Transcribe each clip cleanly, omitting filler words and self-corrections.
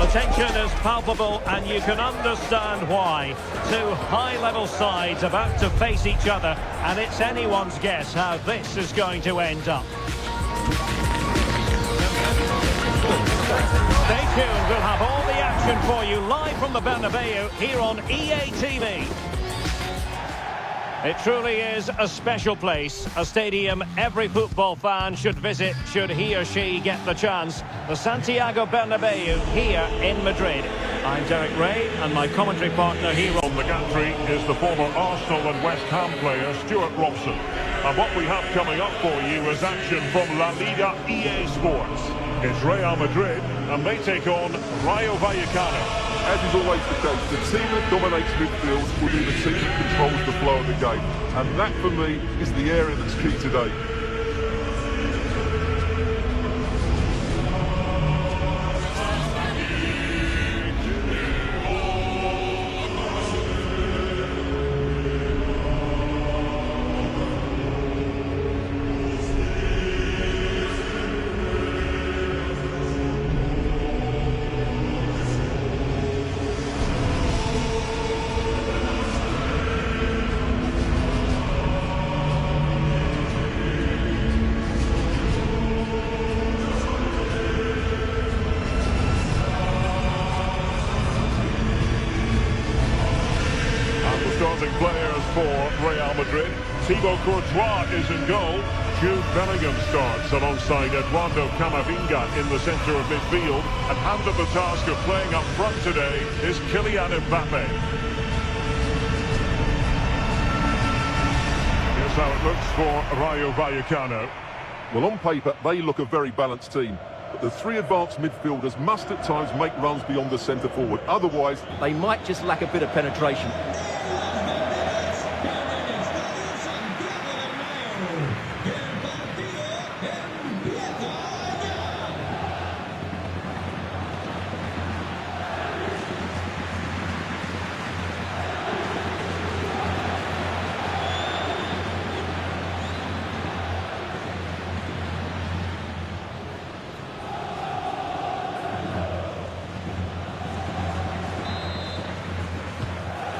The tension is palpable and you can understand why. Two high-level sides about to face each other, and it's anyone's guess how this is going to end up. Stay tuned, we'll have all the action for you live from the Bernabeu here on EA TV. It truly is a special place, a stadium every football fan should visit should he or she get the chance. The Santiago Bernabeu here in Madrid. I'm Derek Ray and my commentary partner here on the gantry is the former Arsenal and West Ham player Stuart Robson. And what we have coming up for you is action from La Liga EA Sports. It's Real Madrid and they take on Rayo Vallecano. As is always the case, the team that dominates midfield will be the team that controls the flow of the game. And that, for me, is the area that's key today. Players for Real Madrid. Thibaut Courtois is in goal. Jude Bellingham starts alongside Eduardo Camavinga in the centre of midfield. And handed the task of playing up front today is Kylian Mbappe. Here's how it looks for Rayo Vallecano. Well, on paper, they look a very balanced team. But the three advanced midfielders must at times make runs beyond the centre forward. Otherwise, they might just lack a bit of penetration.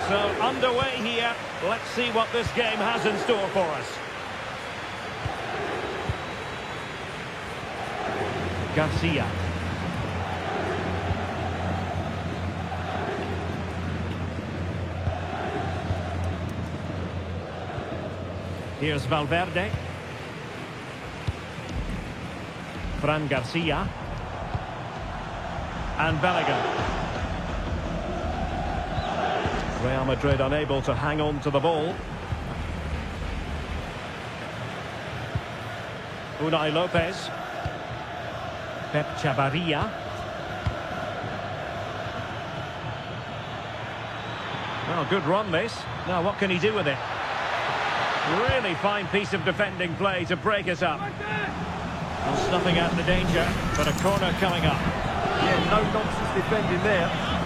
So underway here, let's see what this game has in store for us. Garcia. Here's Valverde. Fran Garcia. And Bellingham. Real Madrid unable to hang on to the ball. Unai Lopez. Pep Chavarria. Well, good run this. Now what can he do with it? Really fine piece of defending play to break us up. Well, snuffing out the danger, but a corner coming up. Yeah, no nonsense defending there.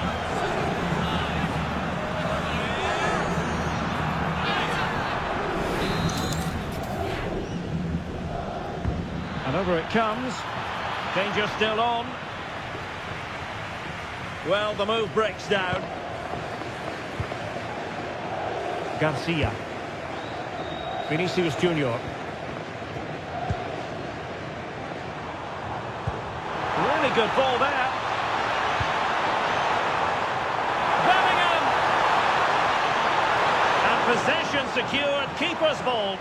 And over it comes. Danger still on. Well, the move breaks down. Garcia. Vinicius Junior. Really good ball there. Bellingham! And possession secured. Keeper's ball.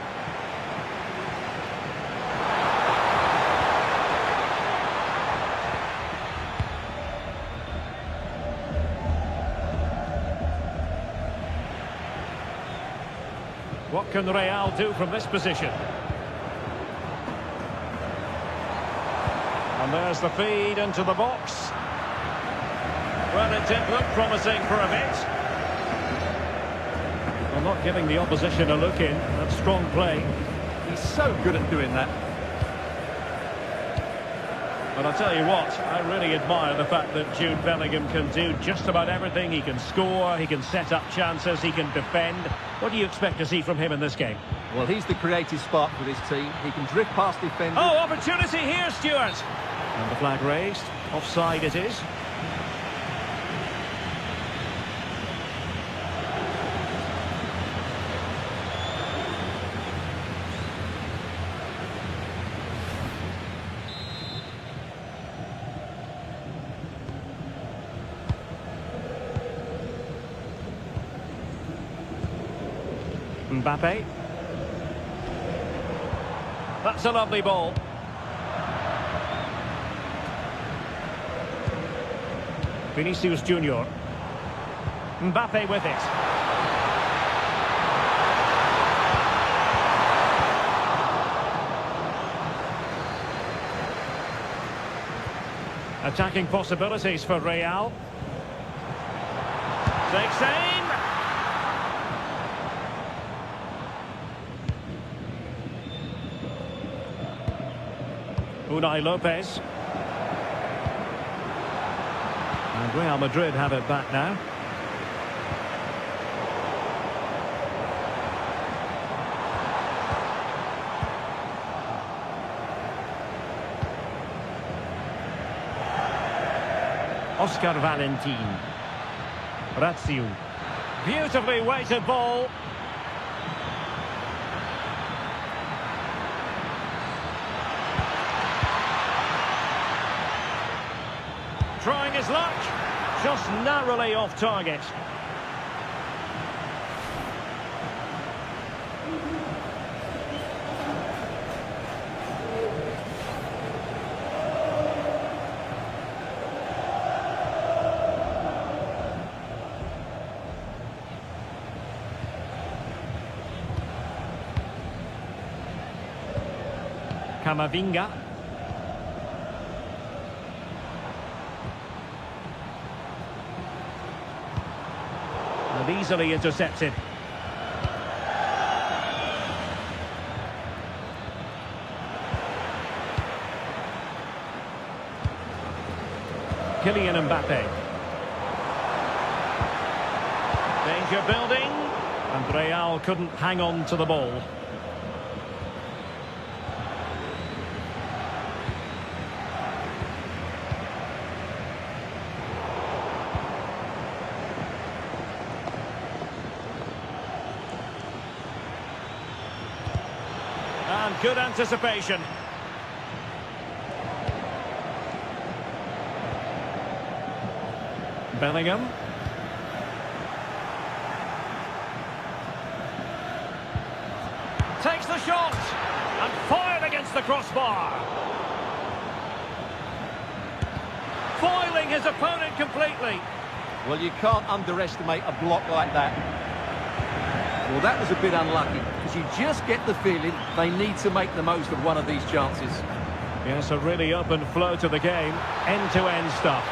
What can Real do from this position? And there's the feed into the box. Well, it did look promising for a bit. Well, not giving the opposition a look in. That's strong play. He's so good at doing that. But I'll tell you what, I really admire the fact that Jude Bellingham can do just about everything. He can score, he can set up chances, he can defend. What do you expect to see from him in this game? Well, he's the creative spark for this team. He can drift past defenders. Oh, opportunity here, Stuart! And the flag raised. Offside it is. Mbappe. That's a lovely ball. Vinicius Junior. Mbappe with it. Attacking possibilities for Real. Takes aim. Unai Lopez. And Real Madrid have it back now. Oscar Valentin. Rayu. Beautifully weighted ball. Trying his luck. Just narrowly off target. GAMİNG. And easily intercepted. Kylian Mbappe. Danger building. And Real couldn't hang on to the ball. And good anticipation. Bellingham. Takes the shot and fired against the crossbar. Foiling his opponent completely. Well, you can't underestimate a block like that. Well, that was a bit unlucky, because you just get the feeling they need to make the most of one of these chances. Yes, a really open flow to the game. End-to-end stuff.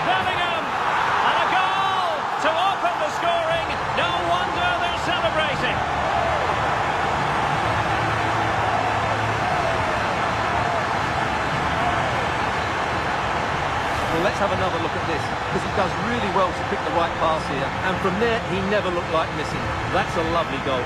Bellingham! And a goal to open the scoring. No wonder they're celebrating. Well, let's have another look at this, because he does really well to pick the right pass here. And from there, he never looked like missing. That's a lovely goal.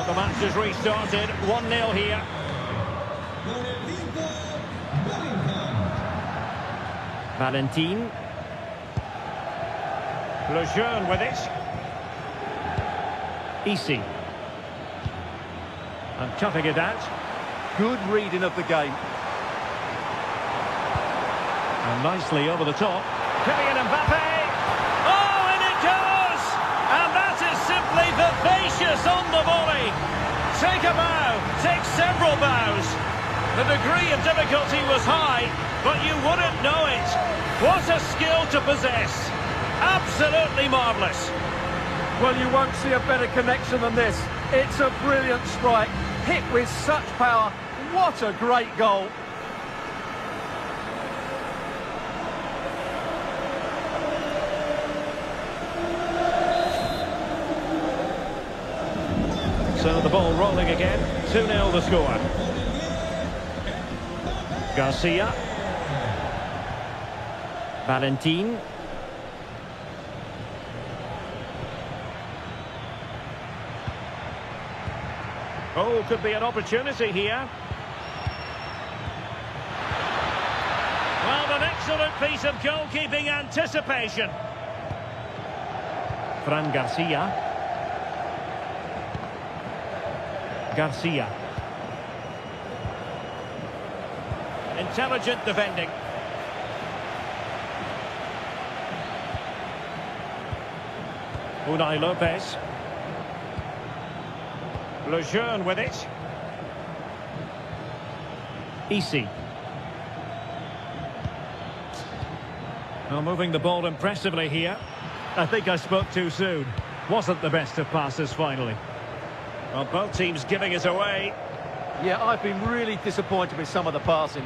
The match has restarted, 1-0 here. Valentin. Lejeune with it. Easy. And cutting it out. Good reading of the game. And nicely over the top. Kylian Mbappe. Oh, and it goes! And that is simply vivacious on the volley. Take a bow, take several bows. The degree of difficulty was high, but you wouldn't know it. What a skill to possess. Absolutely marvellous. Well, you won't see a better connection than this. It's a brilliant strike, hit with such power. What a great goal. So the ball rolling again, 2-0 the score. Garcia. Valentin. Oh, could be an opportunity here. Excellent piece of goalkeeping anticipation. Fran Garcia. Garcia. Intelligent defending. Unai Lopez. Lejeune with it. Easy. Well, moving the ball impressively here. I think I spoke too soon. Wasn't the best of passes finally. Well, both teams giving it away. Yeah, I've been really disappointed with some of the passing.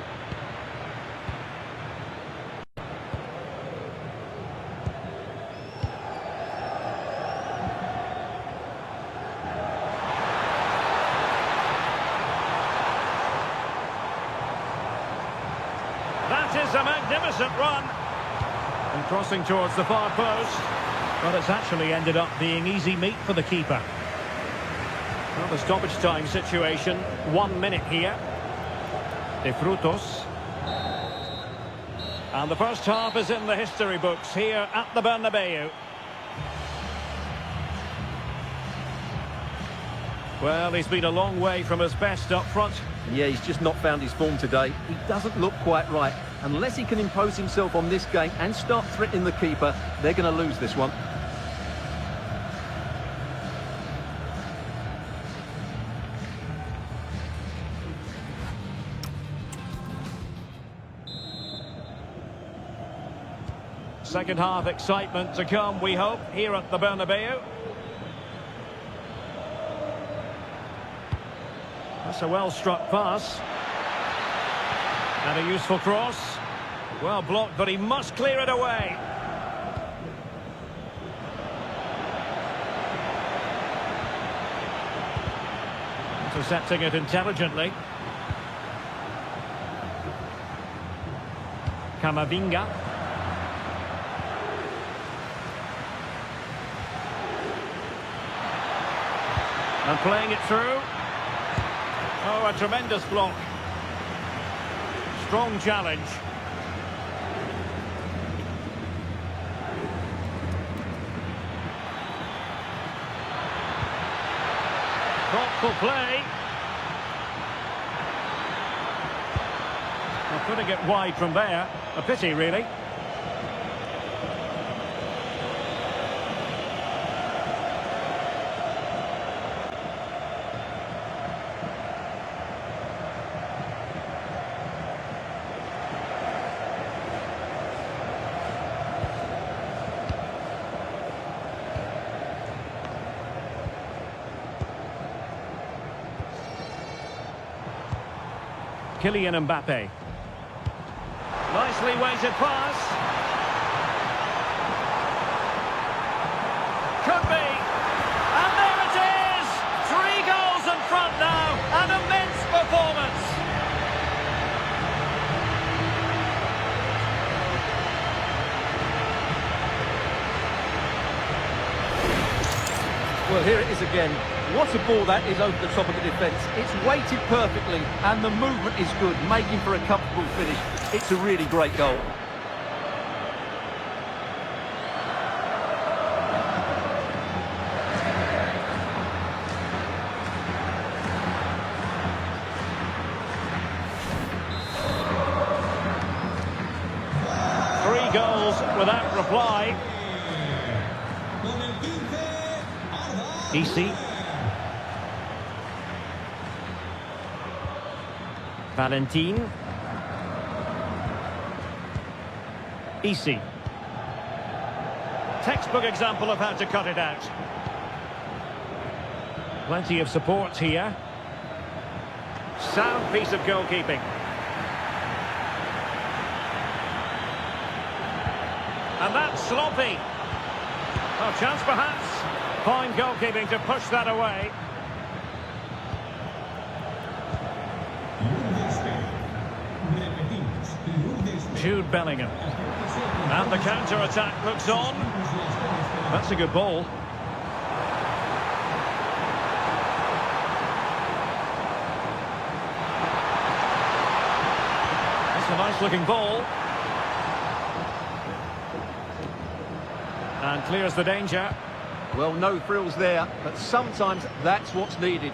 That is a magnificent run. And crossing towards the far post. Well, it's actually ended up being easy meat for the keeper. Well, the stoppage time situation, 1 minute here. De Frutos. And the first half is in the history books here at the Bernabeu. Well, he's been a long way from his best up front. Yeah, he's just not found his form today. He doesn't look quite right. Unless he can impose himself on this game and start threatening the keeper, they're going to lose this one. Second half excitement to come, we hope, here at the Bernabeu. That's a well-struck pass. And a useful cross. Well blocked, but he must clear it away. Intercepting it intelligently. Camavinga. And playing it through. Oh, a tremendous block. Strong challenge. Thoughtful play. Well, putting it wide from there. A pity, really. Kylian Mbappe. Nicely weighted pass. Could be. And there it is! 3 goals in front now. An immense performance. Well, here it is again. What a ball that is over the top of the defence. It's weighted perfectly and the movement is good, making for a comfortable finish. It's a really great goal. Three goals without reply. Easy. Valentin. Easy. Textbook example of how to cut it out. Plenty of support here. Sound piece of goalkeeping. And that's sloppy. Oh, chance perhaps. Fine goalkeeping to push that away. Jude Bellingham. And the counter-attack looks on. That's a good ball. That's a nice-looking ball. And clears the danger. Well, no thrills there, but sometimes that's what's needed.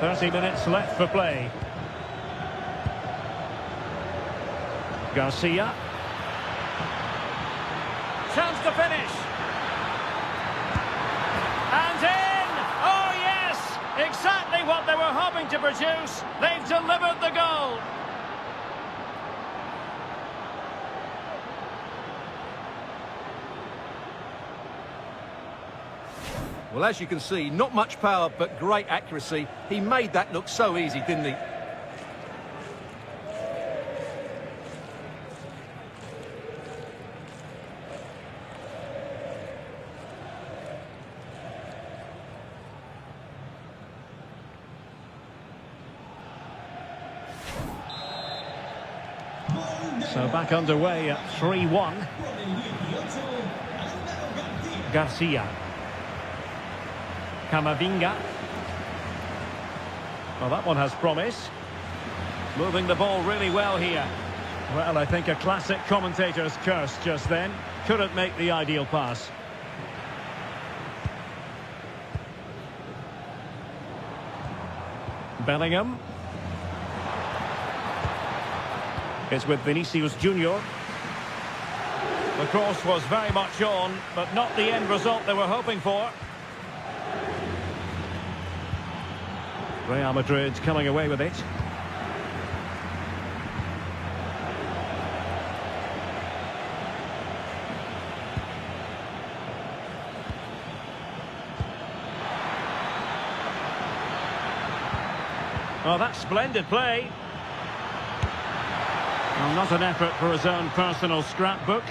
30 minutes left for play. Garcia. Chance to finish. And in! Oh, yes! Exactly what they were hoping to produce. They've delivered the goal. Well, as you can see, not much power, but great accuracy. He made that look so easy, didn't he? So back underway at 3-1. Garcia. GAMİNG. Well, that one has promise. Moving the ball really well here. Well, I think a classic commentator's curse just then. Couldn't make the ideal pass. Bellingham. It's with Vinicius Junior. The cross was very much on, but not the end result they were hoping for. Real Madrid coming away with it. Oh, that's splendid play. Well, not an effort for his own personal scrapbook.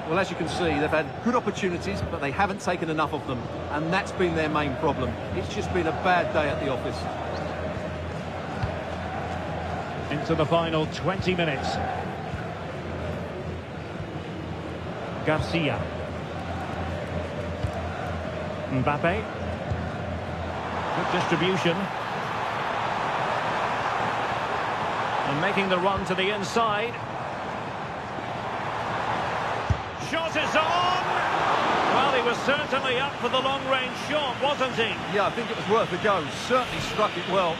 Well, as you can see, they've had good opportunities, but they haven't taken enough of them. And that's been their main problem. It's just been a bad day at the office. Into the final 20 minutes. Garcia. Mbappe. Good distribution. And making the run to the inside. Shot is on! Well, he was certainly up for the long-range shot, wasn't he? Yeah, I think it was worth a go. Certainly struck it well.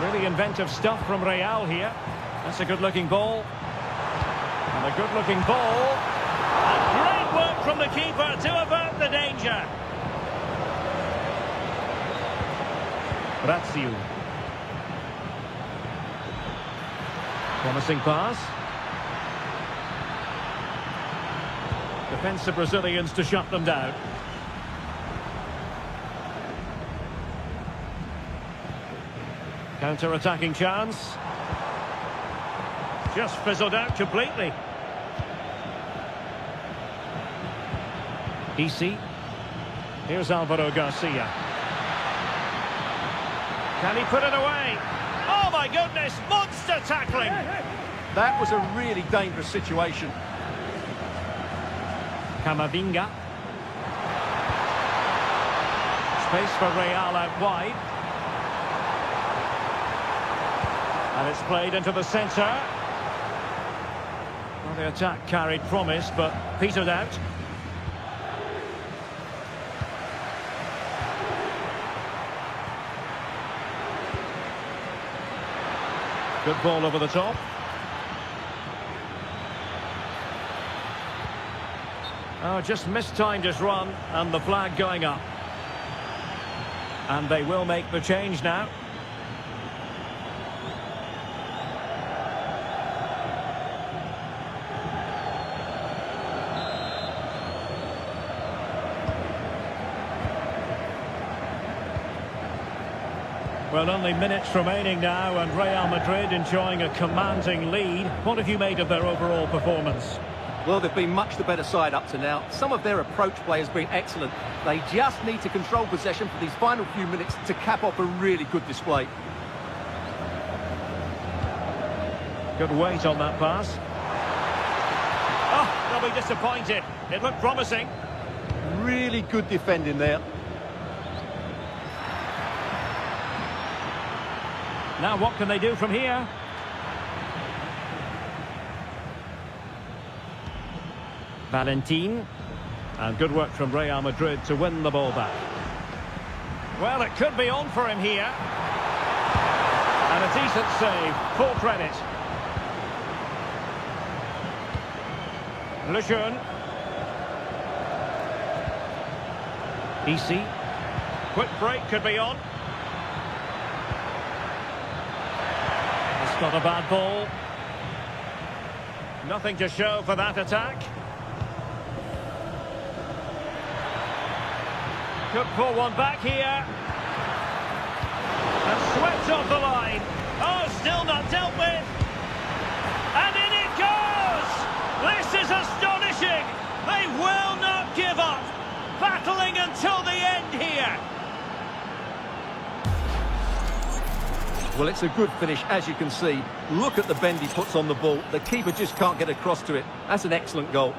Really inventive stuff from Real here. That's a good-looking ball. And a good-looking ball. And great work from the keeper to avert the danger. Rayu. Promising pass. Defensive Brazilians to shut them down. Counter-attacking chance. Just fizzled out completely. Easy. Here's Alvaro Garcia. Can he put it away? Oh my goodness, monster tackling! That was a really dangerous situation. GAMİNG. Space for Real out wide. And it's played into the centre. Well, the attack carried promise, but petered out. Good ball over the top. Oh, just mistimed his run, and the flag going up. And they will make the change now. Well, only minutes remaining now, and Real Madrid enjoying a commanding lead. What have you made of their overall performance? Well, they've been much the better side up to now. Some of their approach play has been excellent. They just need to control possession for these final few minutes to cap off a really good display. Good weight on that pass. Oh, they'll be disappointed. It looked promising. Really good defending there. Now what can they do from here? Valentin. And good work from Real Madrid to win the ball back. Well, it could be on for him here. And a decent save. Full credit. Lejeune. Easy. Quick break could be on. It's not a bad ball. Nothing to show for that attack. Could pull one back here. And swept off the line. Oh, still not dealt with. And in it goes! This is astonishing! They will not give up! Battling until the end here! Well, it's a good finish, as you can see. Look at the bend he puts on the ball. The keeper just can't get across to it. That's an excellent goal.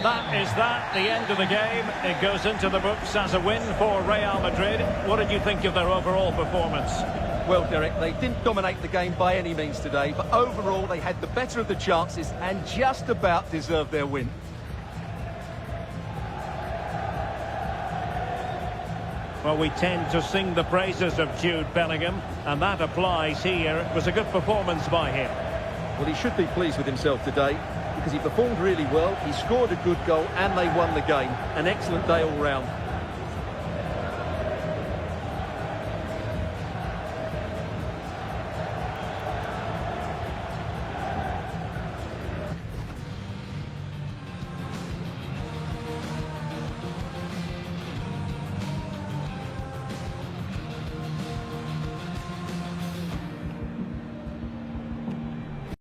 And that is the end of the game. It goes into the books as a win for Real Madrid. What did you think of their overall performance? Well, Derek, they didn't dominate the game by any means today, but overall they had the better of the chances and just about deserved their win. Well, we tend to sing the praises of Jude Bellingham, and that applies here. It was a good performance by him. Well, he should be pleased with himself today because he performed really well, he scored a good goal and they won the game. An excellent day all round.